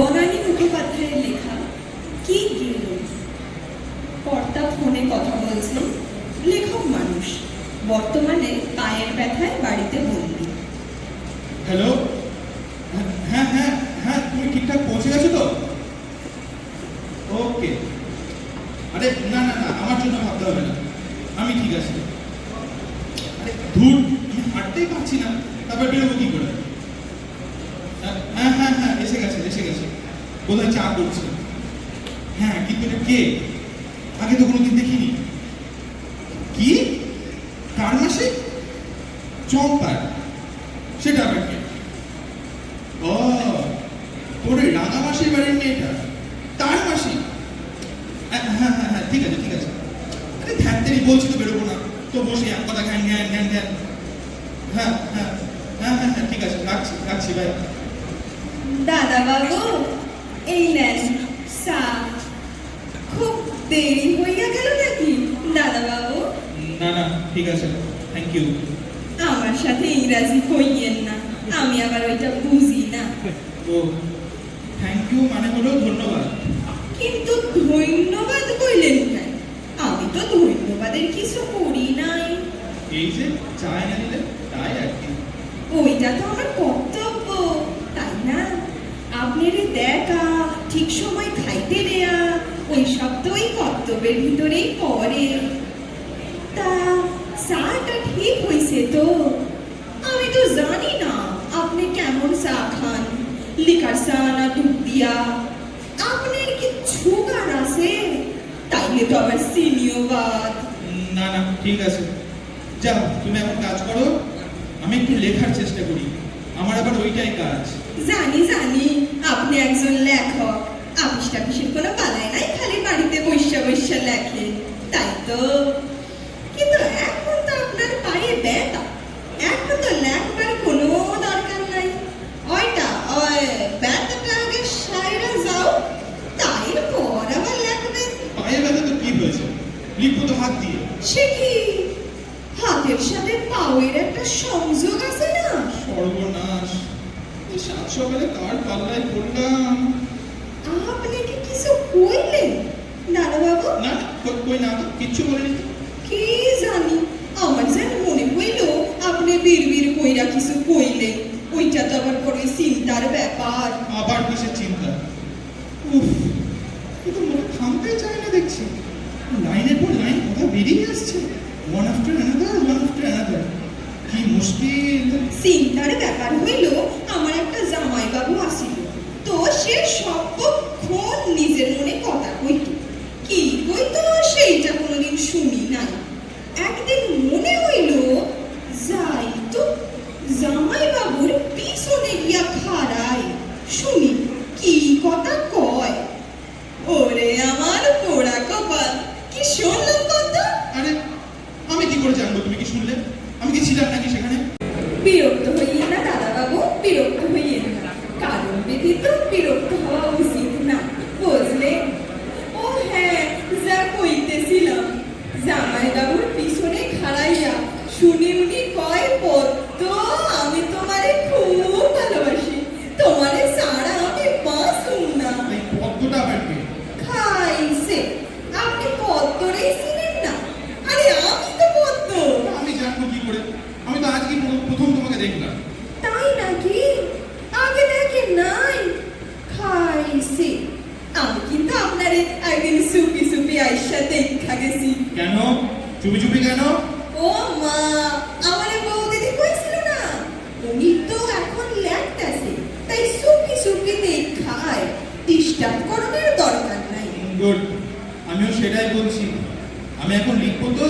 বনানী মুখোপাধ্যায়ের লেখা কি গেল। কর্তা ফোনে কথা বলছেন, লেখক মানুষ, বর্তমানে পায়ের ব্যথায় বাড়িতে বন্দি। হ্যালো, হ্যাঁ হ্যাঁ হ্যাঁ, তুমি ঠিকঠাক পৌঁছে গেছো তো? ওকে। আরে না না না, আমার জন্য ভাবতে হবে না, আমি ঠিক আছি। আরে ধুর, আমি হাঁটতেই পারছি না, তারপর বেরোবো কি করে? হ্যাঁ হ্যাঁ হ্যাঁ, এসে গেছে বোধহয় চা করছে। হ্যাঁ, কিন্তু এটা কে? আগে তো কোনোদিন দেখিনি। কি? কার মাসে? চম্পার? সেটা আবার কে? ও, তোর ওই রাঙা মাসির বাড়ির মেয়েটা, তার মাসি? হ্যাঁ হ্যাঁ হ্যাঁ, ঠিক আছে। আরে ধ্যান বলছি তো বেরোবো না, তো বসে এক কথা ঘ্যান। হ্যাঁ হ্যাঁ হ্যাঁ হ্যাঁ হ্যাঁ, ঠিক আছে, রাখছি ভাই। দাদা বাবু, এই নেন চা। খুব দেরি হইয়া গেল নাকি দাদা বাবু? না না, ঠিক আছে, থ্যাংক ইউ। আমার সাথে ইংরাজি কইয়েন না, আমি আবার ওইটা বুঝি না। তো থ্যাংক ইউ মানে হলো ধন্যবাদ। কিন্তু ধন্যবাদ কইলেন না, আমি তো ধন্যবাদের কিছু করি নাই। এই যে চা এনে দিলে, তাই আর কি। ওইটা তো আমার কর্তব্য, তাই না? আপনার দেখা, ঠিক সময় খাইতে দেয়া, ওই সব তো ওই কর্তব্যের ভিতরেই পড়ে। তা চাটা ঠিক হইছে তো? আমি তো জানি না আপনি কেমন চা খান, লিকার চা না দুধ দিয়া। আপনার কি সুগার আছে? তাইলে তো আবার চিনিও বাদ। না না, ঠিক আছে, যাও তুমি এখন কাজ করো, আমি একটু লেখার চেষ্টা করি, আমার আবার ওইটাই কাজ। জানি আপনি একজন লেখক, আপিস টাপিসের কোনো বালাই নাই, খালি বাড়িতে বৈশা লেখে, তাই তো? কিন্তু এখন তো আপনার পায়ে ব্যথা, এখন তো লেখবার কোনো দরকার নাই। ওই ব্যথাটা আগে সাইরা যাও, তারপর আবার লেখবেন। পায়ে ব্যথা তো কি হয়েছে, লিখবো তো হাত দিয়ে। সে কি, হাতের সাথে পাওয়ের একটা সংযোগ আছে না? সর্বনাশ, এই সাত সকালে কার পাল্লায় পড়লাম। আপনি কি কিছু কইলেন দাদা বাবু? না কই না তো, কিচ্ছু বলিনি। কি জানি, আমার যেন মনে হইল আপনি বিড়বিড় কইরা কিছু কইলেন। ওইটা তো আবার বড় চিন্তার ব্যাপার। আবার কিসের চিন্তা? উফ, এ তো মনে থামতেই চায় না দেখছি, লাইনের পর লাইন কথা বেরিয়ে আসছে, ওয়ান আফটার অ্যানাদার। কি মুশকিল। চিন্তার ব্যাপার হইল, আমার একটা জামাই বাবু আসিল, তো সে সর্বক্ষণ নিজের মনে কথা কইত। কি কইতো সেইটা কোনোদিন শুনি নাই। একদিন মনে হইল যাই তো জামাই বাবুর পিছনে গিয়া খাড়াই, শুনি কি কথা কয়। ওরে আমার পোড়া কপাল, কি শুনলাম কত! আরে আমি কি করে জানবো তুমি কি শুনলে? আমি কি ছিলাম নাকি সেখানে? বিরক্ত হইয়েন না দাদা বাবু, বিরক্ত হইয়েন না, কারণ ব্যতীত বিরক্ত হওয়া উচিত না, বুঝলে? ও হ্যাঁ, যা কইতেছিলাম, জামাই বাবুর পিছনে খাড়াইয়া শুনি উনি কয়, পদ্ম আমি তোমারে খুব ভালোবাসি, তোমারে ছাড়া আমি বাঁচুম না। এই পদ্মটা আবার কে? খাইছে, আপনি পদ্মরেই ছিলেন না? আরে আমি তো পদ্ম। আমি জানবো কি করে? আমি তো আজকে প্রথম তোমাকে দেখলাম। তাই নাকি? আগে দেখেন নাই? খাইছে, আমি কিন্তু আপনারে একদিন চুপি আইসা দেখা গেছি। কেন চুপি কেন? ও মা, আমারে বউ দিদি কইছিল না, উনি তো এখন লেখতেছে, তাই চুপি দেখায়, ডিস্টার্ব করার দরকার নাই। গুড, আমিও সেটাই বলছি, আমি এখন লিখবো তো,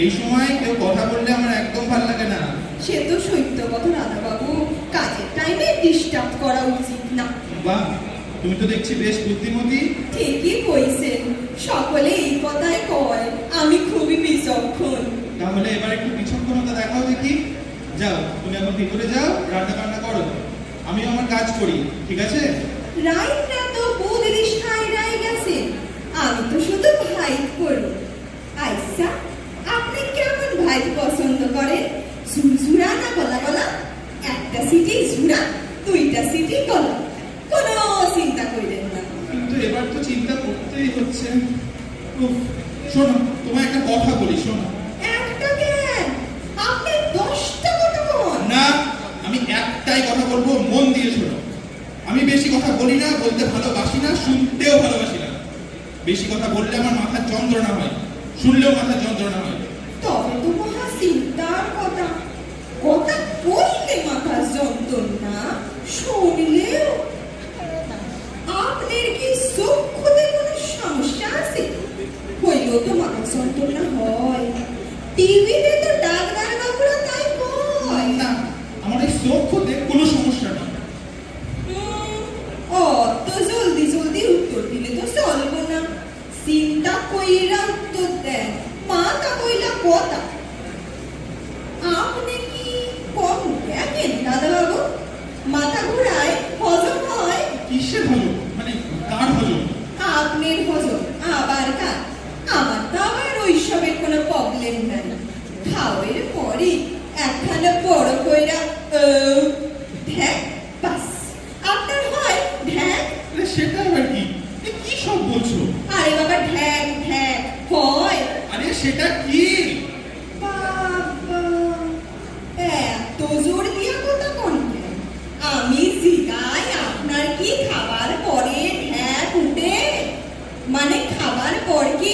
এই সময় কেউ কথা বললে আমার একদম ভালো লাগে না। সে তো সত্য কথা দাদা বাবু, কাজের টাইমে ডিস্টার্ব করা উচিত না। বাহ, তুমি তো দেখছি বেশ বুদ্ধিমতী। ঠিকই কইছেন, সকলে এই কথাই কয়, আমি খুবই বিচক্ষণ। তাহলে এবার একটু বিচক্ষণতা দেখাও দেখি। যাও তুমি এখন ভিতরে যাও, রান্না বান্না করো, আমি আমার কাজ করি, ঠিক আছে? রাইটটা তো বৌদিদি সাইরাই গেছে, আমি তো শুধু ভাইট করব। আচ্ছা, আপনি কেমন ভাইট পছন্দ করেন? ঝুরঝুরা না গলা? একটা সিটি ঝুরা, দুইটা সিটি গলা, কোনো চিন্তা উফ, শোনো তোমায় একটা কথা বলি, শোনো। একটা কেন, আপনি 10টা কথা বল। না, আমি একটাই কথা বলবো, মন দিয়ে শোনো। আমি বেশি কথা বলি না, বলতে ভালোবাসি না, শুনতেও ভালোবাসি না। বেশি কথা বললে আমার মাথার যন্ত্রণা হয়, শুনলেও মাথার যন্ত্রণা হয়। তবে তো মহা চিন্তার কথা, কথা বললে মাথার যন্ত্রণা, শুনলেও। আপনার কি চক্ষুতে কোনো সমস্যা আছে? হইলেও তো মাথার যন্ত্রণা হয়। টিভিতে তো ডাক্তার বাবুরা তাই কয়। না, আমার এই চক্ষুতে কোনো সমস্যা নেই। অত জলদি জলদি উত্তর দিলে তো চলবো না। চিন্তা কইরা উত্তর দেন, মাথা কইলা কথা। আপনি কি কম দেখেন দাদা বাবু? মাথা ঘুরায়, হজম হয়? কিসের হলো, মানে কার হলো? আপনার হজম, আবার কার? আমার তো আবার ওইসবের কোনো প্রবলেম নাই। খাওয়ার পরে একখানা বড় কইরা ঢ্যাক, বাস আপনার হয় ঢ্যাক। আরে সেটা আবার কি? এ কি সব বলছো? আরে বাবা, ঢ্যাক ঢ্যাক হয়। আরে সেটা কি? বাবা, এত জোর দিয়া কথা কোনকে? আমি জিগাই আপনার কি খাবার পরে ঢ্যাক উঠে? মানে খাবার পর কি